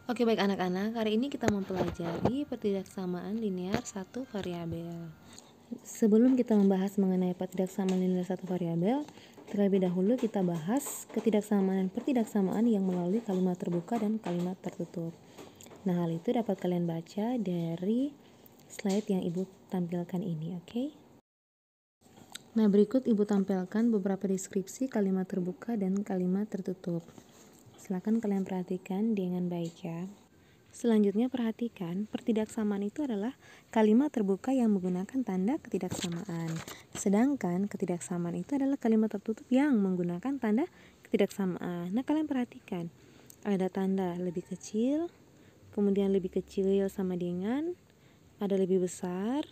Oke, baik anak-anak, hari ini kita mempelajari ketidaksamaan linear satu variabel. Sebelum kita membahas mengenai ketidaksamaan linear satu variabel, terlebih dahulu kita bahas ketidaksamaan dan pertidaksamaan yang melalui kalimat terbuka dan kalimat tertutup. Nah, hal itu dapat kalian baca dari slide yang Ibu tampilkan ini, oke? Nah, berikut Ibu tampilkan beberapa deskripsi kalimat terbuka dan kalimat tertutup. Silakan kalian perhatikan dengan baik ya. Selanjutnya perhatikan, pertidaksamaan itu adalah kalimat terbuka yang menggunakan tanda ketidaksamaan. Sedangkan ketidaksamaan itu adalah kalimat tertutup yang menggunakan tanda ketidaksamaan. Nah, kalian perhatikan, ada tanda lebih kecil, kemudian lebih kecil sama dengan, ada lebih besar,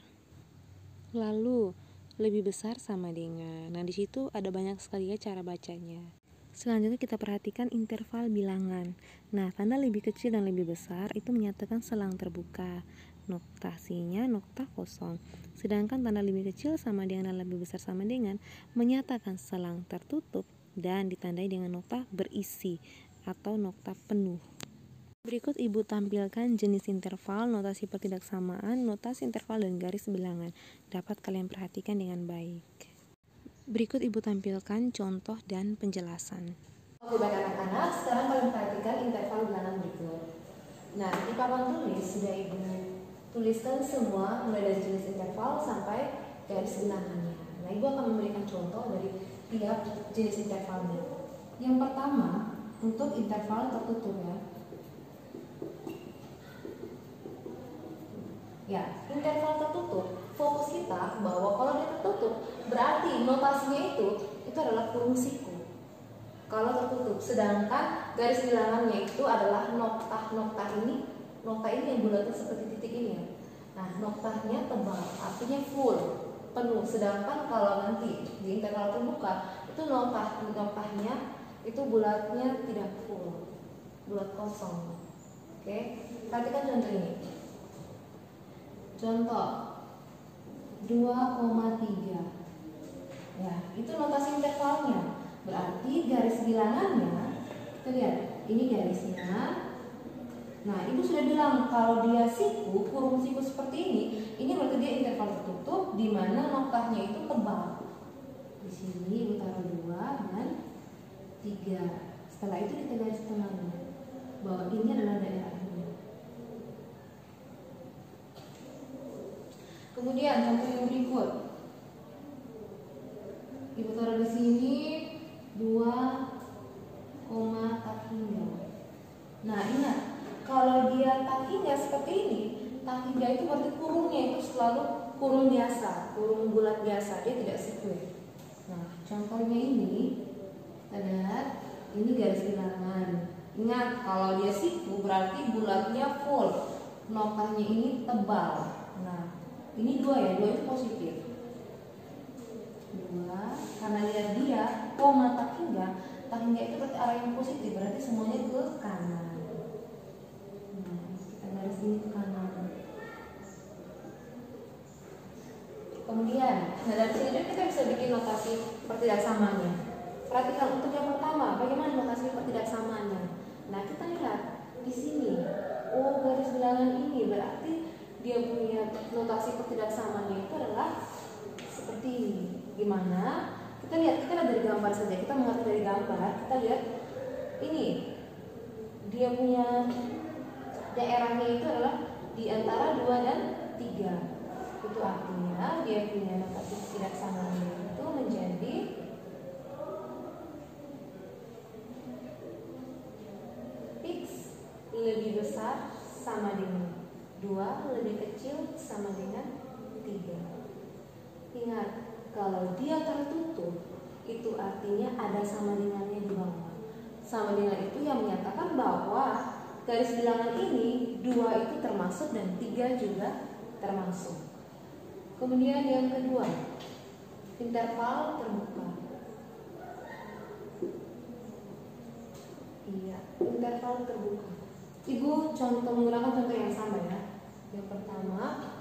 lalu lebih besar sama dengan. Nah, di situ ada banyak sekali ya cara bacanya. Selanjutnya kita perhatikan interval bilangan. Nah, tanda lebih kecil dan lebih besar itu menyatakan selang terbuka. Notasinya nokta kosong. Sedangkan tanda lebih kecil sama dengan dan lebih besar sama dengan menyatakan selang tertutup dan ditandai dengan nokta berisi atau nokta penuh. Berikut Ibu tampilkan jenis interval, notasi pertidaksamaan, notasi interval, dan garis bilangan. Dapat kalian perhatikan dengan baik. Berikut Ibu tampilkan contoh dan penjelasan. Oke, baik anak-anak, sekarang kalian perhatikan interval bilangan berikut. Nah, di papan tulis sudah Ibu tuliskan semua mulai dari jenis interval sampai garis bilangannya. Nah, Ibu akan memberikan contoh dari tiap jenis intervalnya. Yang pertama, untuk interval tertutup ya. Ya, interval tertutup, fokus kita bahwa kalau dia tertutup berarti notasinya itu adalah kurung siku kalau tertutup, sedangkan garis bilangannya itu adalah nokta ini yang bulatnya seperti titik ini ya. Nah, noktanya tebal, artinya full, penuh. Sedangkan kalau nanti di interval terbuka itu noktanya itu bulatnya tidak full, bulat kosong. Oke, perhatikan contoh ini. Contoh 2,3. Ya, itu notasi intervalnya. Berarti garis bilangannya, kita lihat, ini garisnya. Nah, Ibu sudah bilang kalau dia siku, kurung siku seperti ini berarti dia interval tertutup di mana noktanya itu tebal. Di sini Ibu taruh 2 dan 3. Setelah itu kita garis tengahnya bahwa ini adalah daerahnya. Kemudian contoh yang berikut, Ibu taruh di sini 2, tak hingga. Nah, ingat, kalau dia tak hingga seperti ini, tak hingga itu berarti kurungnya itu selalu kurung biasa, kurung bulat biasa, dia tidak siku. Nah, contohnya ini, kita lihat, ini garis bilangan. Ingat, kalau dia siku berarti bulatnya full, noktanya ini tebal. Nah, ini 2 ya, 2 itu positif. 2, karena lihat dia koma tak hingga itu berarti arah yang positif, berarti semuanya ke kanan. Nah, kita garis ini ke kanan. Kemudian, nah dari sini kita bisa bikin notasi pertidaksamaannya. Perhatikan untuk yang pertama, bagaimana notasi pertidaksamaannya. Nah, kita lihat di sini, oh garis bilangan ini berarti dia punya notasi pertidaksamaannya itu adalah seperti ini. Gimana? Kita lihat dari gambar saja. Kita mengerti dari gambar. Kita lihat ini dia punya daerahnya itu adalah di antara 2 dan 3. Itu artinya dia punya notasi pertidaksamaannya itu menjadi X lebih besar sama dengan 2, lebih kecil sama dengan 3. Ingat, kalau dia tertutup, itu artinya ada sama dengannya di bawah. Sama dengan itu yang menyatakan bahwa garis bilangan ini 2 itu termasuk dan 3 juga termasuk. Kemudian yang kedua, interval terbuka. Iya, interval terbuka. Ibu menggunakan contoh yang sama ya. Yang pertama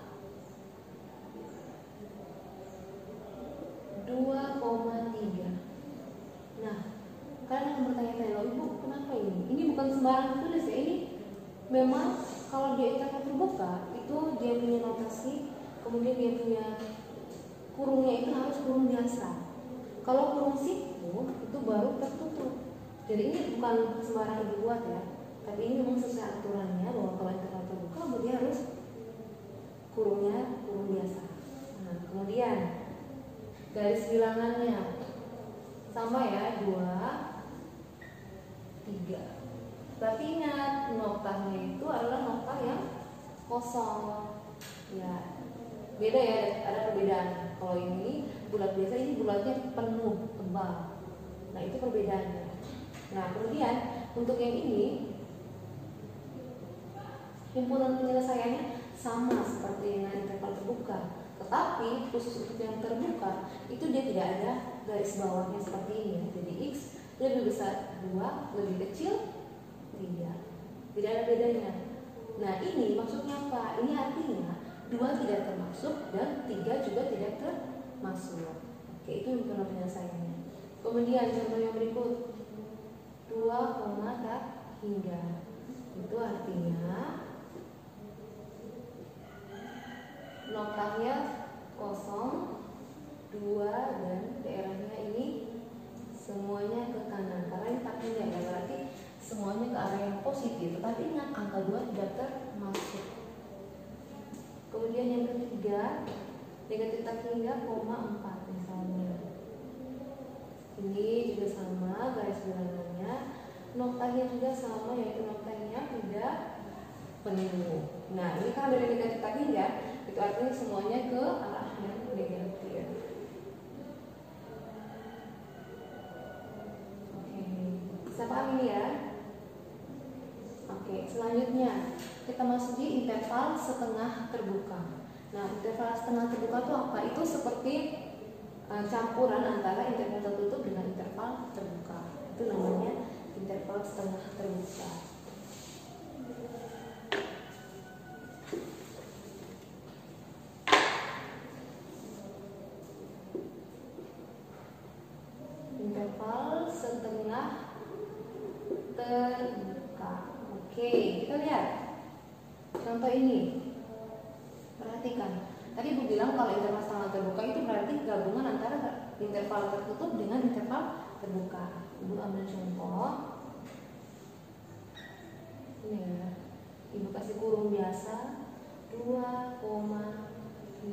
2,3. Nah, kalian akan bertanya-tanya, loh Ibu, kenapa ini? Ini bukan sembarang tulis ya, ini memang kalau dia interval terbuka itu dia punya notasi, kemudian dia punya kurungnya itu harus kurung biasa. Kalau kurung siku itu baru tertutup. Jadi ini bukan sembarangan dibuat ya, tapi ini memang sesuai aturannya bahwa kalau interval terbuka dia harus kurungnya kurung biasa. Nah, kemudian garis bilangannya sama ya, 2, 3. Tapi ingat, noktanya itu adalah nokta yang kosong. Ya, beda ya, ada perbedaan. Kalau ini bulat biasa, ini bulatnya penuh, tebal. Nah, itu perbedaannya. Nah, kemudian untuk yang ini himpunan penyelesaiannya sama seperti dengan interval terbuka. Tetapi khusus untuk yang terbuka itu dia tidak ada garis bawahnya seperti ini. Jadi X lebih besar 2, lebih kecil 3. Tidak ada bedanya. Nah, ini maksudnya apa? Ini artinya 2 tidak termasuk dan 3 juga tidak termasuk. Oke, itu himpunan penyelesaiannya. Kemudian contoh yang berikut 2, hingga. Itu artinya noktanya kosong, 2, dan daerahnya ini semuanya ke kanan karena ini tak hingga ya, berarti semuanya ke arah yang positif. Tetapi ingat, angka 2 tidak termasuk. Kemudian yang ketiga, negatif tak hingga, 4 misalnya. Ini juga sama garis bilangannya, noktanya juga sama, yaitu noktanya tidak penuh. Nah, ini kan dari negatif tak hingga, itu artinya semuanya ke arah yang negatif. Oke, bisa paham ini ya? Oke, selanjutnya kita masuk di interval setengah terbuka. Nah, interval setengah terbuka itu apa? Itu seperti campuran antara interval tertutup dengan interval terbuka. Itu namanya interval setengah terbuka. Interval setengah terbuka. Oke, kita lihat contoh ini. Perhatikan. Tadi Ibu bilang kalau interval setengah terbuka itu berarti gabungan antara interval tertutup dengan interval terbuka. Ibu ambil contoh. Ini ya. Ibu kasih kurung biasa 2,5.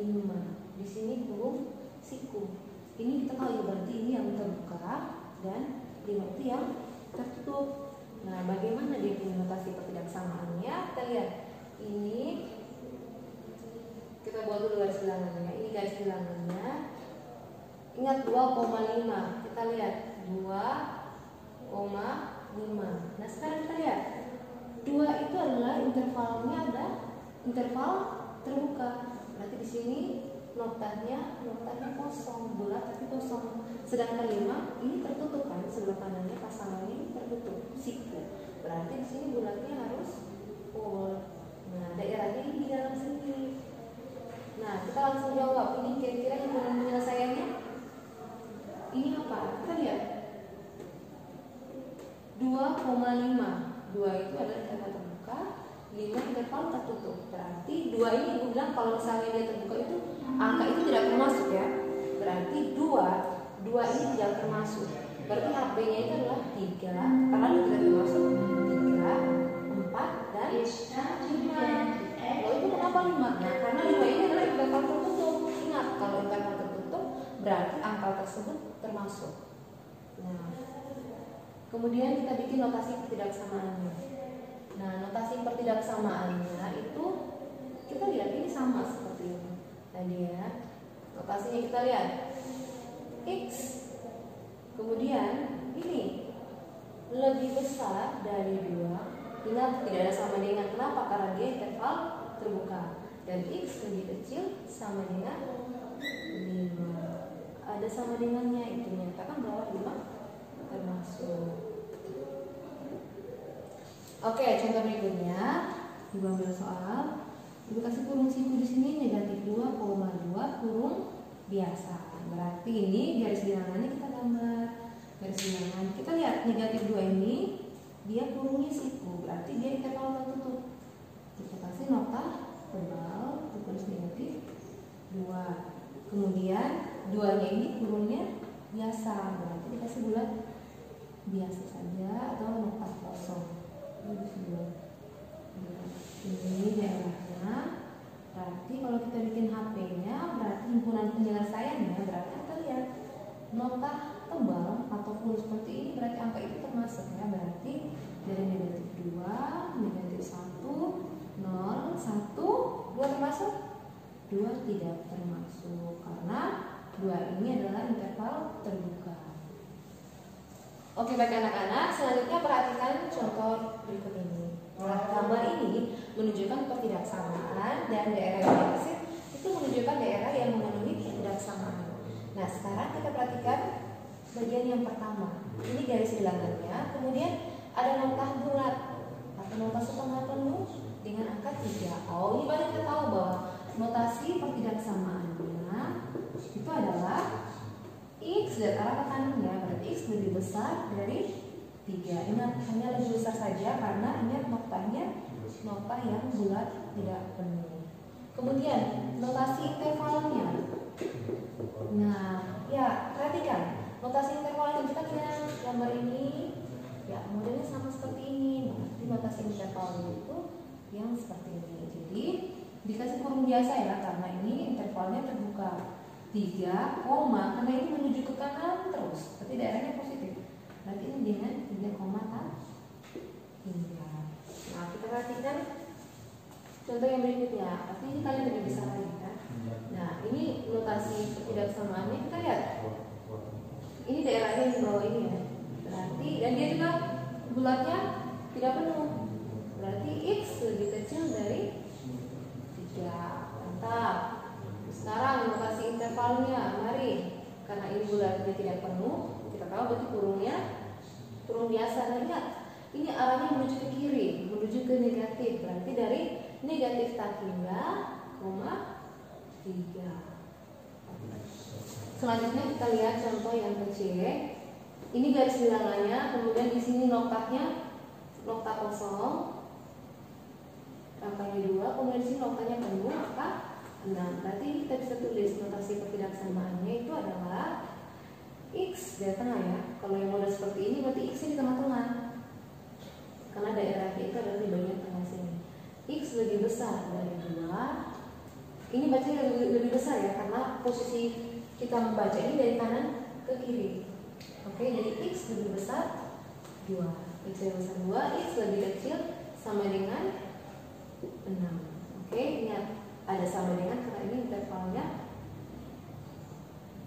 Di sini kurung siku. Ini kita tahu berarti ini yang terbuka dan 5 itu yang tertutup. Nah, bagaimana dia punya notasi ketidaksamaannya? Kita lihat. Ini kita buat dulu garis bilangannya. Ini garis bilangannya. Ingat 2,5. Kita lihat 2,5. Nah, sekarang kita lihat 2 itu adalah intervalnya ada interval terbuka. Berarti di sini noktanya kosong, bulat tapi kosong. Sedangkan 5 ini tertutup kan, sebelah kanannya pasangannya ini tertutup, siku. Berarti di sini bulatnya harus full. Nah, daerahnya ini di dalam sini. Nah, kita langsung jawab. Ini kira-kira himpunan penyelesaiannya ini apa? Kita lihat 2,5. 2 itu adalah interval terbuka, 5 interval tertutup. Berarti 2 ini Ibu bilang kalau misalnya dia terbuka itu angka itu tidak termasuk ya. Berarti 2 ini tidak termasuk. Berarti HB-nya itu adalah 3 karena dia tidak termasuk. 3, 4 dan 5. Kalau itu kenapa 5? Nah, karena 5 ini adalah interval tertutup. Ingat, kalau interval tertutup berarti angka tersebut termasuk. Nah, kemudian kita bikin notasi ketidaksamaannya. Nah, notasi ketidaksamaannya itu kita lihat ini sama seperti ini tadi ya. Notasinya kita lihat X. Kemudian ini lebih besar dari 2. Ingat, tidak ada sama dengan. Kenapa? Karena dia interval terbuka. Dan X lebih kecil sama dengan 5. Ada sama dengannya, itu menyatakan bahwa 5 termasuk. Oke, contoh berikutnya. Ibu ambil soal. Ibu kasih kurung siku di sini negatif 2,2 kurung biasa. Berarti ini garis bilangannya kita gambar. Garis bilangan. Kita lihat negatif 2 ini dia kurungnya siku, berarti dia interval tertutup. Kita kasih nota tebal, tulis negatif 2. Kemudian 2-nya ini kurungnya biasa, berarti dikasih bulat biasa saja atau nota kosong. Ini daerahnya. Berarti kalau kita bikin HP-nya, berarti himpunan penyelesaiannya, berarti kita lihat nota tebal atau full seperti ini, berarti angka itu termasuk ya. Berarti dari negatif 2, negatif 1, 0, 1, 2 termasuk? 2 tidak termasuk karena 2 ini adalah interval terbuka. Oke, bagi anak-anak, selanjutnya perhatikan contoh berikut ini. Nah, gambar ini menunjukkan ketidaksamaan dan daerah yang diaksir itu menunjukkan daerah yang memenuhi ketidaksamaan. Nah, sekarang kita perhatikan bagian yang pertama. Ini garis bilangannya, kemudian ada nota bulat atau nota setengah penuh dengan angka 3. Oh, ini baru kita tahu bahwa notasi pertidaksamaannya itu adalah X dan arah ke kanannya, berarti X lebih besar dari 3. Ingat, hanya lebih besar saja karena ingat notanya nota yang bulat tidak penuh. Kemudian notasi intervalnya. Nah, ya perhatikan notasi intervalnya. Kita lihat gambar ini, ya modelnya sama seperti ini. Berarti notasi intervalnya itu yang seperti ini. Jadi dikasih kurung biasa ya, karena ini intervalnya terbuka 3, karena ini menuju ke kanan terus, berarti daerahnya positif. Berarti ini dengan 3,3. Nah, kita perhatikan contoh yang berikutnya. Pasti ini kalian lebih bisa lagi kan. Nah, ini notasi ketidaksamaannya kita lihat. Ini daerahnya di bawah ini ya. Berarti dan dia juga bulatnya tidak penuh. Berarti X lebih kecil dari 3. Mantap. Sekarang notasi intervalnya, mari. Karena ini bulatnya tidak penuh, kita tahu berarti kurung biasa. Nah, lihat, ini arahnya menuju ke kiri, menuju ke negatif. Berarti dari negatif tak hingga, 3. Selanjutnya kita lihat contoh yang kecil. Ini garis bilangannya, kemudian di sini notanya nota kosong, angkanya 2, kemudian di sini notanya penuh, angka 6. Berarti kita bisa tulis notasi ketidaksamaannya itu adalah X di tengah ya. Kalau yang model seperti ini berarti X di tengah-tengah, karena daerahnya itu adalah di bagian tengah sini. X lebih besar dari 2. Ini bacanya lebih besar ya, karena posisi kita membaca ini dari kanan ke kiri. Oke, jadi X lebih besar 2. X lebih besar 2, X lebih kecil sama dengan 6. Oke, ingat ada sama dengan karena ini intervalnya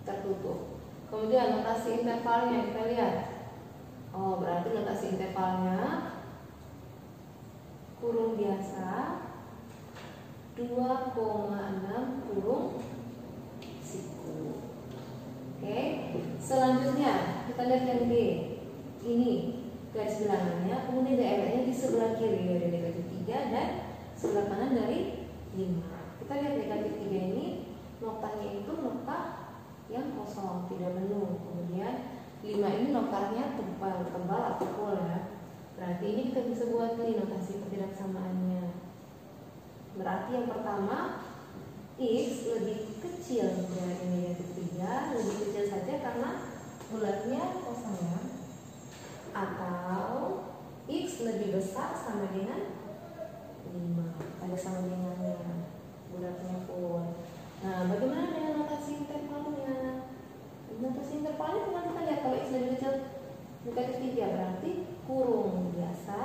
tertutup. Kemudian notasi intervalnya kita lihat. Oh, berarti notasi intervalnya kurung biasa 2,6 kurung siku. Oke, selanjutnya kita lihat yang D. Ini garis bilangannya, kemudian daerahnya di sebelah kiri dari negatif 3 dan sebelah kanan dari 5. Kita lihat negatif 3 ini notanya itu nota yang kosong, tidak penuh. Kemudian 5 ini notanya tebal atau full ya. Berarti ini kita bisa buat nih notasi ketidaksamaannya. Berarti yang pertama X lebih kecil dari negatif 3, lebih kecil saja karena bulatnya kosong ya. Atau X lebih besar sama dengan 5, ada sama dengannya, bulatnya full. Nah, bagaimana dengan notasi intervalnya? Notasi intervalnya cuma kita lihat kalau X lebih kecil negatif 3 berarti kurung biasa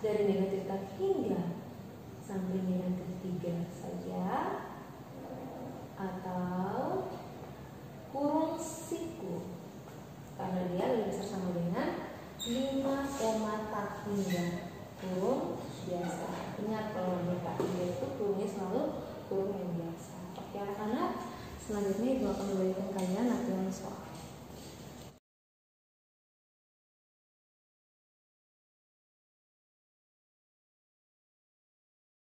dari negatif 4 hingga sampai negatif 3 saja, atau kurung siku karena dia lebih besar sama dengan 5, tak hingga kurung biasa. Ingat kalau tak hingga itu kurungnya selalu kurung yang biasa. Oke anak-anak, selanjutnya ibu akan memberikan kalian latihan soal.